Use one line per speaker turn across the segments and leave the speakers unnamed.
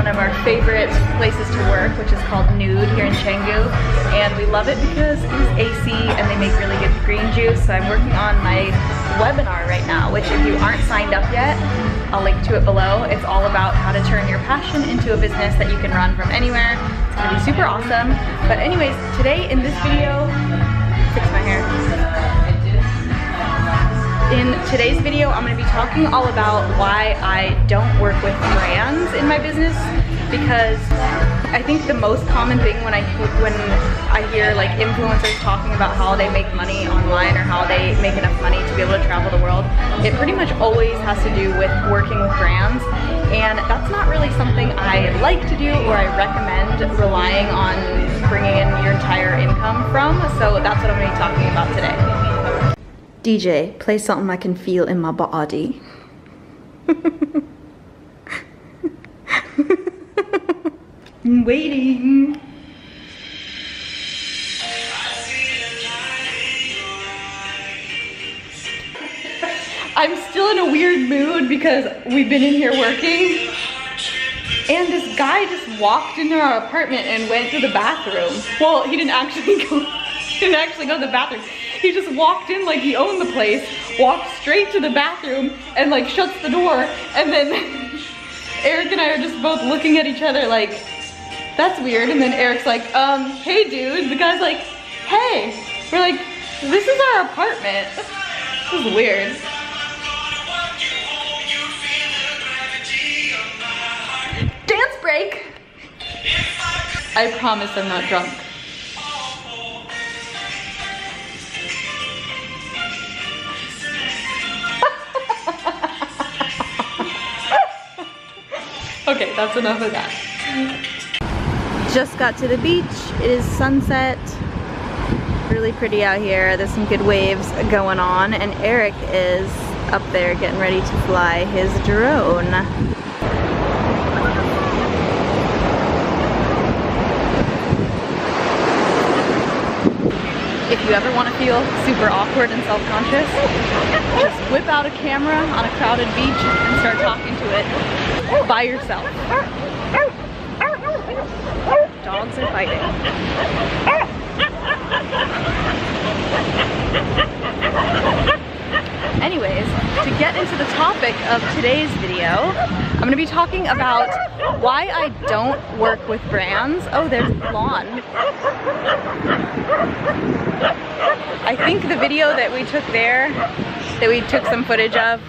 one of our favorite places to work, which is called Nude here in Canggu. And we love it because it's AC and they make really good green juice. So I'm working on my webinar right now, which if you aren't signed up yet, I'll link to it below. It's all about how to turn your passion into a business that you can run from anywhere. It's gonna be super awesome. But anyways, today in this video, fix my hair. In today's video, I'm going to be talking all about why I don't work with brands in my business, because I think the most common thing when I hear like influencers talking about how they make money online or how they make enough money to be able to travel the world, it pretty much always has to do with working with brands, and that's not really something I like to do or I recommend relying on bringing in your entire income from. So that's what I'm going to be talking about today. DJ, play something I can feel in my body. I'm waiting. I'm still in a weird mood because we've been in here working and this guy just walked into our apartment and went to the bathroom. Well, he didn't actually go to the bathroom. He just walked in like he owned the place, walked straight to the bathroom and like shuts the door, and then Eric and I are just both looking at each other like, that's weird. And then Eric's like, hey dude. The guy's like, hey. We're like, this is our apartment. This is weird. Dance break. I promise I'm not drunk. Okay, that's enough of that. Just got to the beach. It is sunset. Really pretty out here. There's some good waves going on, and Eric is up there getting ready to fly his drone. If you ever want to feel super awkward and self-conscious, just whip out a camera on a crowded beach and start talking to it by yourself. Dogs are fighting. Anyways, to get into the topic of today's video, I'm going to be talking about why I don't work with brands. Oh, there's lawn. I think the video that we took there, that we took some footage of,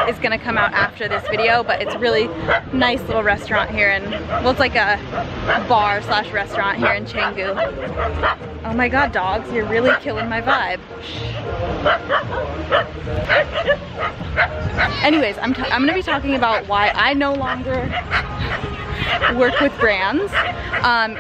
is gonna come out after this video, but it's a really nice little restaurant here in, well, it's like a bar slash restaurant here in Canggu. Oh my god, dogs, you're really killing my vibe. Anyways, I'm gonna be talking about why I no longer work with brands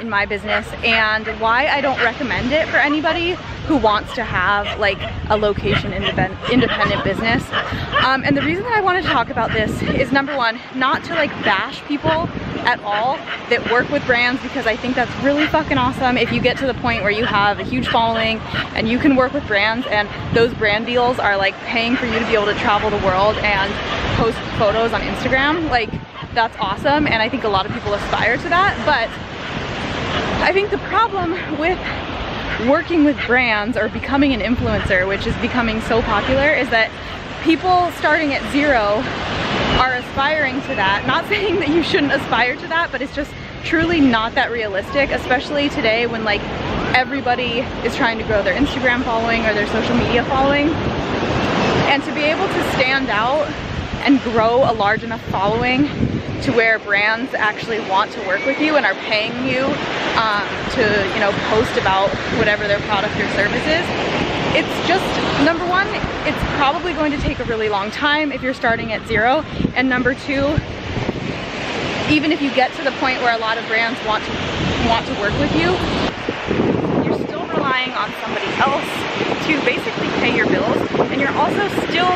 in my business, and why I don't recommend it for anybody who wants to have like a location independent business. And the reason that I wanted to talk about this is, number one, not to like bash people at all that work with brands, because I think that's really fucking awesome if you get to the point where you have a huge following and you can work with brands, and those brand deals are like paying for you to be able to travel the world and post photos on Instagram. Like, that's awesome, and I think a lot of people aspire to that. But I think the problem with working with brands or becoming an influencer, which is becoming so popular, is that people starting at zero are aspiring to that. Not saying that you shouldn't aspire to that, but it's just truly not that realistic, especially today when like everybody is trying to grow their Instagram following or their social media following. And to be able to stand out and grow a large enough following to where brands actually want to work with you and are paying you to, you know, post about whatever their product or service is, it's just, number one, it's probably going to take a really long time if you're starting at zero, and number two, even if you get to the point where a lot of brands want to work with you, you're still relying on somebody else to basically pay your bills, and you're also still,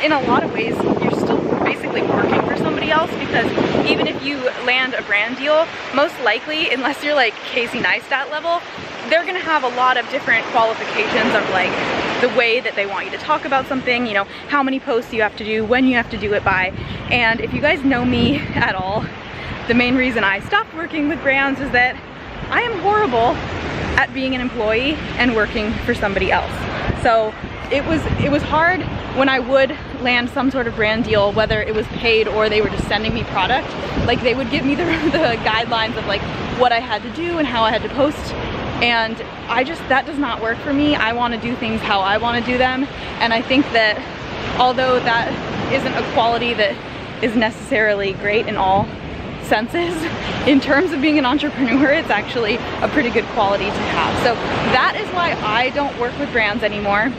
in a lot of ways, you're still basically working for somebody else, because even if you land a brand deal, most likely, unless you're like Casey Neistat level, they're gonna have a lot of different qualifications of like the way that they want you to talk about something, you know, how many posts you have to do, when you have to do it by. And if you guys know me at all, the main reason I stopped working with brands is that I am horrible at being an employee and working for somebody else. So it was hard when I would land some sort of brand deal, whether it was paid or they were just sending me product. Like, they would give me the guidelines of like what I had to do and how I had to post, and that does not work for me. I want to do things how I want to do them, and I think that although that isn't a quality that is necessarily great in all senses, in terms of being an entrepreneur, it's actually a pretty good quality to have. So that is why I don't work with brands anymore.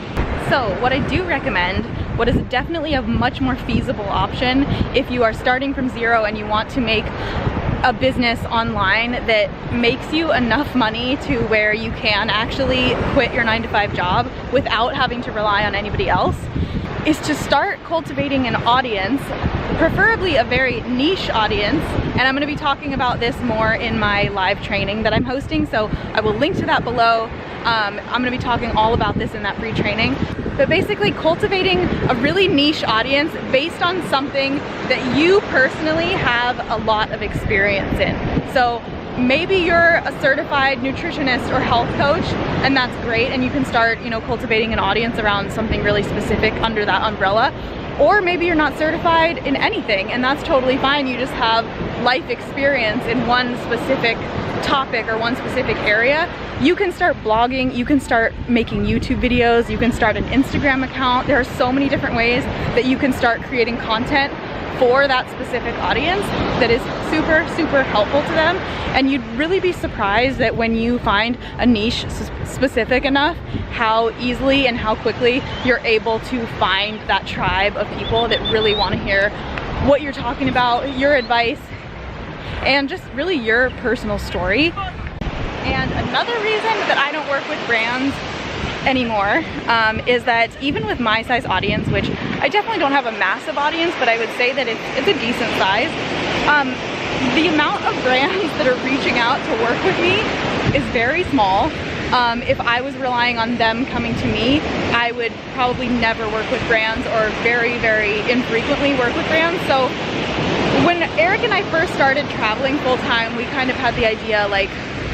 So what I do recommend, what is definitely a much more feasible option if you are starting from zero and you want to make a business online that makes you enough money to where you can actually quit your 9-to-5 job without having to rely on anybody else, is to start cultivating an audience, preferably a very niche audience. And I'm gonna be talking about this more in my live training that I'm hosting, so I will link to that below. I'm gonna be talking all about this in that free training. But basically cultivating a really niche audience based on something that you personally have a lot of experience in. So maybe you're a certified nutritionist or health coach, and that's great, and you can start, you know, cultivating an audience around something really specific under that umbrella. Or maybe you're not certified in anything, and that's totally fine. You just have life experience in one specific topic or one specific area. You can start blogging, you can start making YouTube videos, you can start an Instagram account. There are so many different ways that you can start creating content for that specific audience that is super, super helpful to them. And you'd really be surprised that when you find a niche specific enough, how easily and how quickly you're able to find that tribe of people that really want to hear what you're talking about, your advice, and just really your personal story. And another reason that I don't work with brands anymore is that even with my size audience, which I definitely don't have a massive audience, but I would say that it's a decent size, the amount of brands that are reaching out to work with me is very small. If I was relying on them coming to me, I would probably never work with brands, or very, very infrequently work with brands. So when Eric and I first started traveling full time, we kind of had the idea like,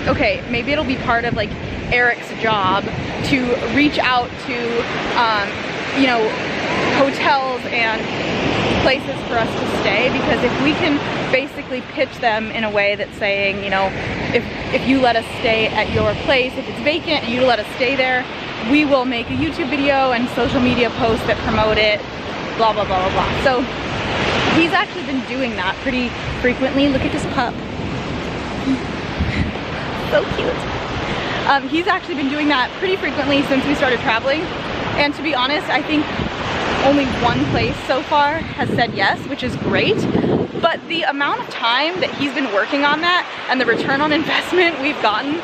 okay, maybe it'll be part of like Eric's job to reach out to, you know, hotels and places for us to stay, because if we can basically pitch them in a way that's saying, you know, if you let us stay at your place, if it's vacant and you let us stay there, we will make a YouTube video and social media posts that promote it, blah, blah, blah, blah, blah. So he's actually been doing that pretty frequently. Look at this pup. So cute. He's actually been doing that pretty frequently since we started traveling. And to be honest, I think only one place so far has said yes, which is great. But the amount of time that he's been working on that and the return on investment we've gotten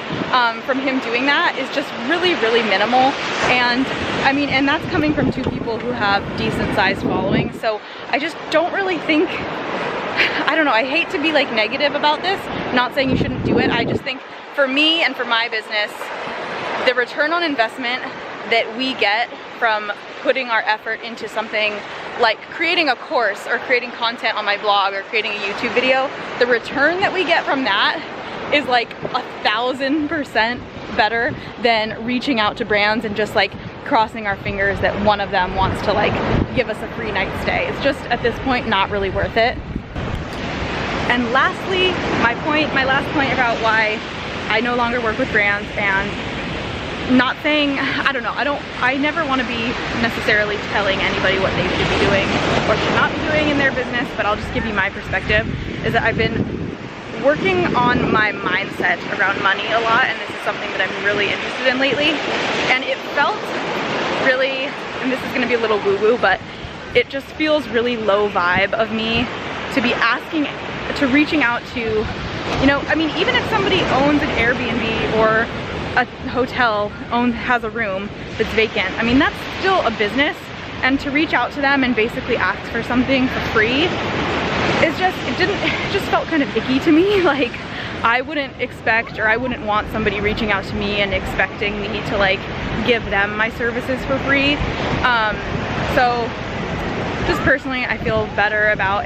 from him doing that is just really, really minimal. And I mean, and that's coming from two people who have decent sized followings. So I just don't really think, I don't know, I hate to be like negative about this. I'm not saying you shouldn't do it. I just think for me and for my business, the return on investment that we get from putting our effort into something like creating a course or creating content on my blog or creating a YouTube video, the return that we get from that is like 1,000% better than reaching out to brands and just like crossing our fingers that one of them wants to like give us a free night stay. It's just at this point not really worth it. And lastly, my last point about why I no longer work with brands, and not saying, I don't know, I never want to be necessarily telling anybody what they should be doing or should not be doing in their business, but I'll just give you my perspective, is that I've been working on my mindset around money a lot, and this is something that I'm really interested in lately. And it felt really, and this is going to be a little woo-woo, but it just feels really low vibe of me to be reaching out to, you know, I mean, even if somebody owns an Airbnb or a hotel has a room that's vacant, I mean, that's still a business, and to reach out to them and basically ask for something for free is just, it just felt kind of icky to me. Like, I wouldn't expect, or I wouldn't want somebody reaching out to me and expecting me to like give them my services for free. So just personally, I feel better about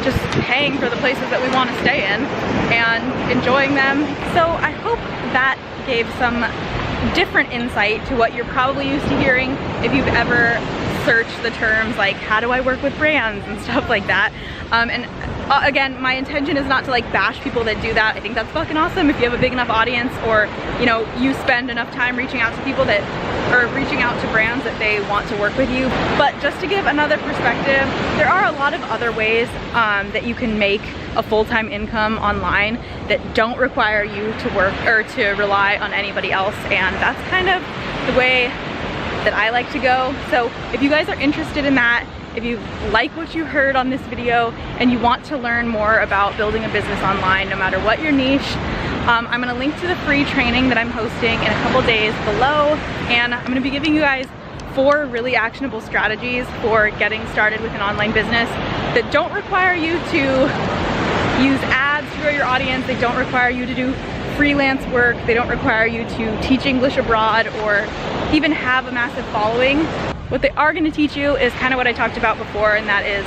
just paying for the places that we want to stay in and enjoying them. So I hope that gave some different insight to what you're probably used to hearing if you've ever searched the terms like how do I work with brands and stuff like that. Again, my intention is not to like bash people that do that. I think that's fucking awesome if you have a big enough audience, or you know, you spend enough time reaching out to people that, or reaching out to brands that they want to work with you. But just to give another perspective, there are a lot of other ways that you can make a full-time income online that don't require you to work or to rely on anybody else, and that's kind of the way that I like to go. So if you guys are interested in that, if you like what you heard on this video and you want to learn more about building a business online, no matter what your niche, I'm gonna link to the free training that I'm hosting in a couple days below, and I'm gonna be giving you guys 4 really actionable strategies for getting started with an online business that don't require you to use ads to grow your audience. They don't require you to do freelance work. They don't require you to teach English abroad or even have a massive following. What they are going to teach you is kind of what I talked about before, and that is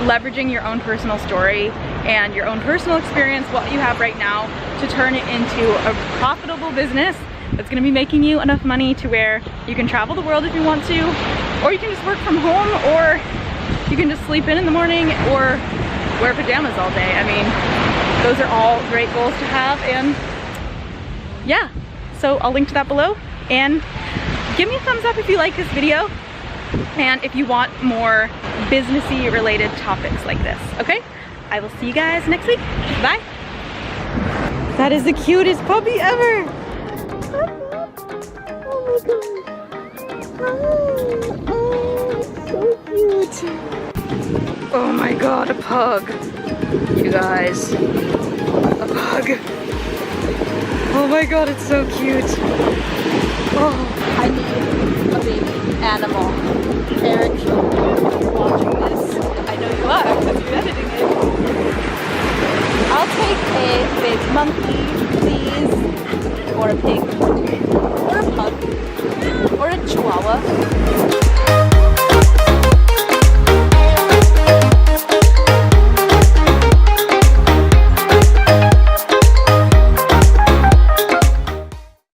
leveraging your own personal story and your own personal experience, what you have right now, to turn it into a profitable business that's going to be making you enough money to where you can travel the world if you want to, or you can just work from home, or you can just sleep in the morning or wear pajamas all day. I mean, those are all great goals to have, and yeah, so I'll link to that below, and give me a thumbs up if you like this video and if you want more businessy related topics like this, okay? I will see you guys next week. Bye. That is the cutest puppy ever. Oh my god. Oh, so cute. Oh my god, a pug. You guys, a pug. Oh my god, it's so cute. Oh, I need a baby animal. Eric, watching this, I know you are because you're editing it. I'll take a big monkey, please, or a pig, or a pug, or a chihuahua.